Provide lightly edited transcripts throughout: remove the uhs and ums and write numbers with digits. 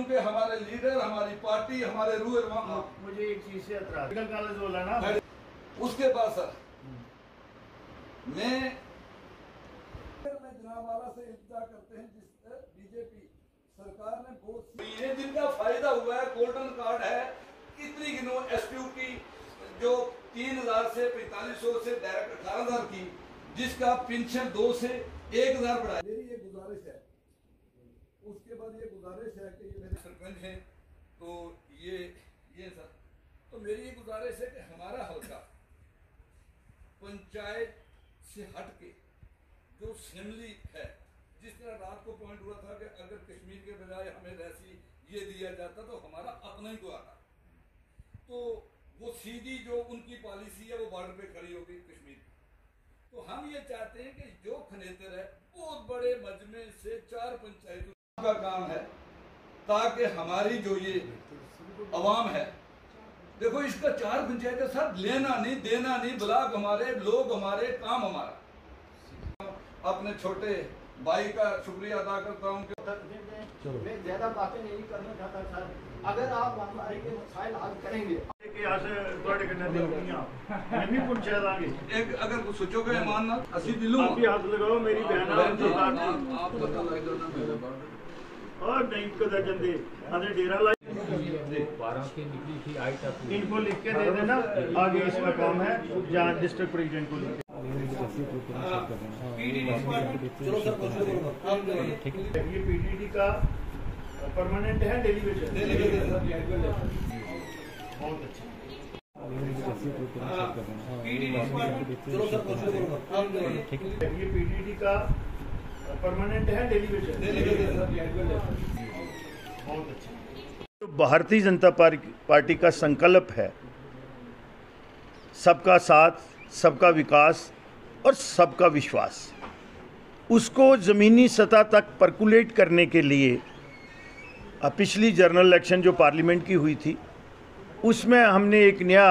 क्योंकि हमारे लीडर, हमारी पार्टी, हमारे रूह मुझे एक चीज से एतराज, मेडिकल कॉलेज बोला ना उसके बाद सर मैं जनाब वाला से इंतजार करते हैं जिस बीजेपी सरकार ने बहुत जिनका फायदा हुआ है, गोल्डन कार्ड है, कितनी गिनो एसपीयू की जो 3000 से 4500 से डायरेक्ट 18000 की, जिसका पेंशन 2 से 1000 बढ़ाया। मेरी ये गुजारिश है, उसके बाद ये गुजारिश है कि ये मेरे सरपंच हैं तो ये सर, तो मेरी ये गुजारिश है कि हमारा हल्का पंचायत से हट के जो असेंबली है, जिस तरह रात को पॉइंट हुआ था कि अगर कश्मीर के बजाय हमें वैसी ये दिया जाता तो हमारा अपना ही को आता, तो वो सीधी जो उनकी पॉलिसी है वो बॉर्डर पे खड़ी होगी कश्मीर। तो हम ये चाहते हैं कि जो खनेतर है बहुत बड़े मजमे से 4 पंचायतों का काम है, ताकि हमारी जो ये अवाम है, देखो इसका 4 पंचायतें सर, लेना नहीं देना नहीं, ब्लॉक हमारे, लोग हमारे, काम हमारा। अपने छोटे भाई का शुक्रिया अदा करता हूँ। मैं ज्यादा बातें नहीं करना चाहता सर, अगर आप हमारे के मसाइल हल करेंगे एक अगर कुछ सोचोगे ईमान ना असी दिलों हाथ लगाओ मेरी बहन आप पता लग जाना और नहीं कदा जंदे अरे डेरा ला 12 की निकली थी आई तक इनको लिख के दे देना, आगे इसका काम है जहाँ डिस्ट्रिक्ट प्रेसिडेंट को लिख ये पीडीडी का परमानेंट है, डेलीवेशन बहुत अच्छा। ये पीडीडी का परमानेंट है, डेलीवेशन बहुत अच्छा। भारतीय जनता पार्टी का संकल्प है सबका साथ, सबका विकास और सबका विश्वास, उसको ज़मीनी सतह तक परकुलेट करने के लिए पिछली जनरल इलेक्शन जो पार्लियामेंट की हुई थी उसमें हमने एक नया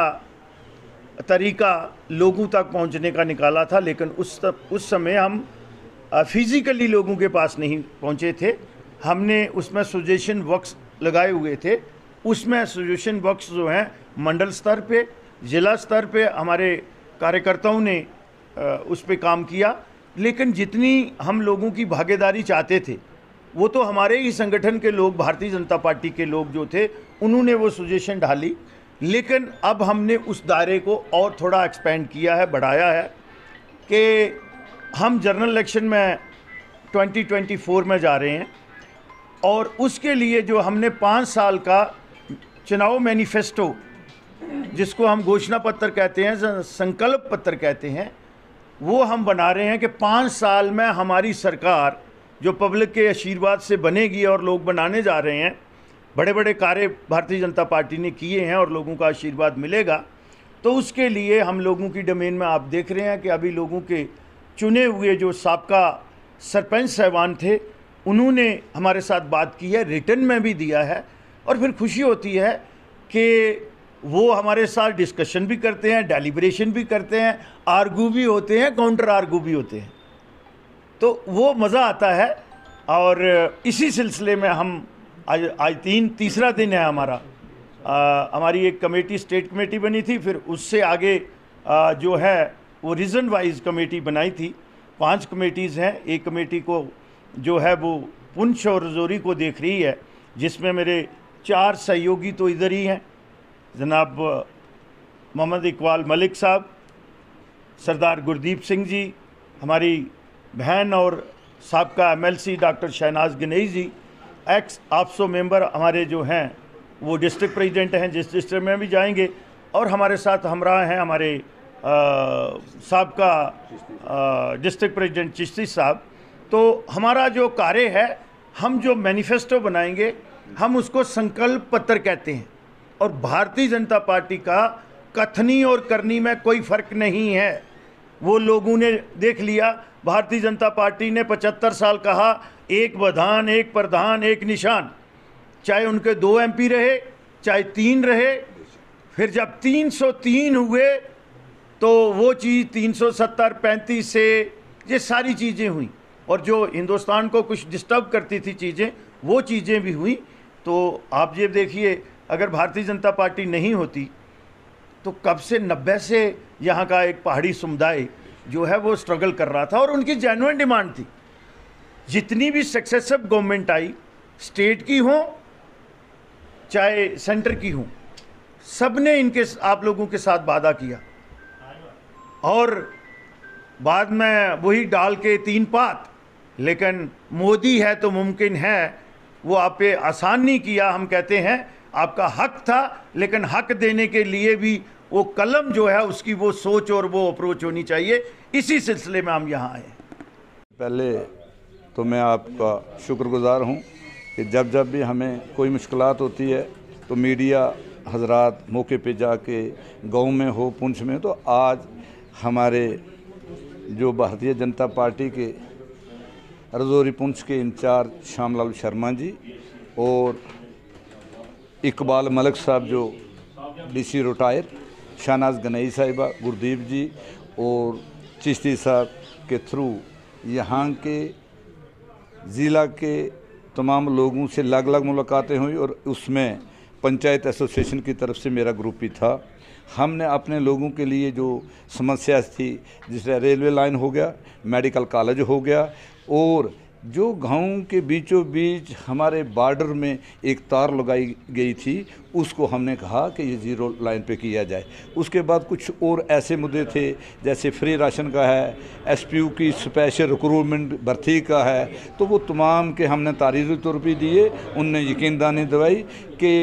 तरीका लोगों तक पहुंचने का निकाला था, लेकिन उस समय हम फिज़िकली लोगों के पास नहीं पहुंचे थे। हमने उसमें सजेशन बॉक्स लगाए हुए थे, उसमें सजेशन बॉक्स जो हैं मंडल स्तर पे, ज़िला स्तर पे हमारे कार्यकर्ताओं ने उस पे काम किया, लेकिन जितनी हम लोगों की भागीदारी चाहते थे वो तो हमारे ही संगठन के लोग, भारतीय जनता पार्टी के लोग जो थे उन्होंने वो सजेशन डाली, लेकिन अब हमने उस दायरे को और थोड़ा एक्सपेंड किया है, बढ़ाया है कि हम जनरल इलेक्शन में 2024 में जा रहे हैं और उसके लिए जो हमने 5 साल का चुनाव मैनिफेस्टो, जिसको हम घोषणा पत्र कहते हैं, संकल्प पत्र कहते हैं, वो हम बना रहे हैं कि 5 साल में हमारी सरकार जो पब्लिक के आशीर्वाद से बनेगी और लोग बनाने जा रहे हैं, बड़े बड़े कार्य भारतीय जनता पार्टी ने किए हैं और लोगों का आशीर्वाद मिलेगा, तो उसके लिए हम लोगों की डोमेन में आप देख रहे हैं कि अभी लोगों के चुने हुए जो साबका सरपंच साहबान थे उन्होंने हमारे साथ बात की है, रिटर्न में भी दिया है, और फिर खुशी होती है कि वो हमारे साथ डिस्कशन भी करते हैं, डेलिब्रेशन भी करते हैं, आर्गू भी होते हैं, काउंटर आर्गू भी होते हैं, तो वो मज़ा आता है। और इसी सिलसिले में हम आज तीसरा दिन है हमारा, हमारी एक कमेटी, स्टेट कमेटी बनी थी, फिर उससे आगे जो है वो रीजन वाइज कमेटी बनाई थी। 5 कमेटीज़ हैं, एक कमेटी को जो है वो पुंछ और रजौरी को देख रही है, जिसमें मेरे 4 सहयोगी तो इधर ही हैं, जनाब मोहम्मद इकबाल मलिक साहब, सरदार गुरदीप सिंह जी, हमारी बहन और साबका MLC डॉक्टर शहनाज गनेई जी, एक्स APSO मेंबर हमारे जो हैं वो डिस्ट्रिक्ट प्रेसिडेंट हैं, जिस डिस्ट्रिक्ट में भी जाएंगे, और हमारे साथ हमरा हैं हमारे साबका डिस्ट्रिक्ट प्रेसिडेंट चिश्ती साहब। तो हमारा जो कार्य है, हम जो मैनिफेस्टो बनाएंगे हम उसको संकल्प पत्र कहते हैं, और भारतीय जनता पार्टी का कथनी और करनी में कोई फ़र्क नहीं है। वो लोगों ने देख लिया, भारतीय जनता पार्टी ने 75 साल कहा, एक विधान, एक प्रधान, एक निशान, चाहे उनके 2 MP रहे, चाहे 3 रहे, फिर जब 303 हुए तो वो चीज़ 370, 35 से ये सारी चीज़ें हुई, और जो हिंदुस्तान को कुछ डिस्टर्ब करती थी चीज़ें, वो चीज़ें भी हुई। तो आप ये देखिए, अगर भारतीय जनता पार्टी नहीं होती तो कब से 90 से यहाँ का एक पहाड़ी समुदाय जो है वो स्ट्रगल कर रहा था और उनकी जेन्युइन डिमांड थी। जितनी भी सक्सेसिव गवर्नमेंट आई, स्टेट की हो चाहे सेंटर की हो, सब ने इनके आप लोगों के साथ वादा किया और बाद में वही डाल के 3 पात। लेकिन मोदी है तो मुमकिन है, वो आप पे आसान नहीं किया। हम कहते हैं आपका हक था, लेकिन हक देने के लिए भी वो कलम जो है उसकी वो सोच और वो अप्रोच होनी चाहिए। इसी सिलसिले में हम यहाँ आए। पहले तो मैं आपका शुक्रगुजार हूँ कि जब जब भी हमें कोई मुश्किलात होती है तो मीडिया हजरात मौके पे जाके गांव में हो, पुंछ में, तो आज हमारे जो भारतीय जनता पार्टी के रजौरी पुंछ के इंचार्ज श्यामलाल शर्मा जी और इकबाल मलिक साहब जो DC रिटायर, शहनाज गनई साहिबा, गुरदीप जी और चिश्ती साहब के थ्रू यहाँ के ज़िला के तमाम लोगों से अलग अलग मुलाकातें हुई और उसमें पंचायत एसोसिएशन की तरफ से मेरा ग्रुप भी था। हमने अपने लोगों के लिए जो समस्या थी, जिसमें रेलवे लाइन हो गया, मेडिकल कॉलेज हो गया और जो गाँव के बीचों बीच हमारे बॉर्डर में एक तार लगाई गई थी, उसको हमने कहा कि ये 0 लाइन पे किया जाए। उसके बाद कुछ और ऐसे मुद्दे थे जैसे फ्री राशन का है, SPU की स्पेशल रिक्रूटमेंट भर्ती का है, तो वो तमाम के हमने तारीज़ी तौर पर दिए। उनने यकीनदानी दिलाई कि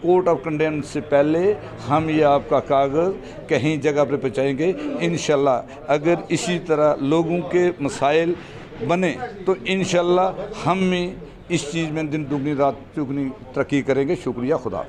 कोर्ट ऑफ कंडेम से पहले हम ये आपका कागज़ कहीं जगह पर पहुँचाएँगे। इंशाल्लाह अगर इसी तरह लोगों के मसाइल बने तो इंशाल्लाह हम इस चीज़ में दिन दुगनी रात चुगनी तरक्की करेंगे। शुक्रिया, खुदा।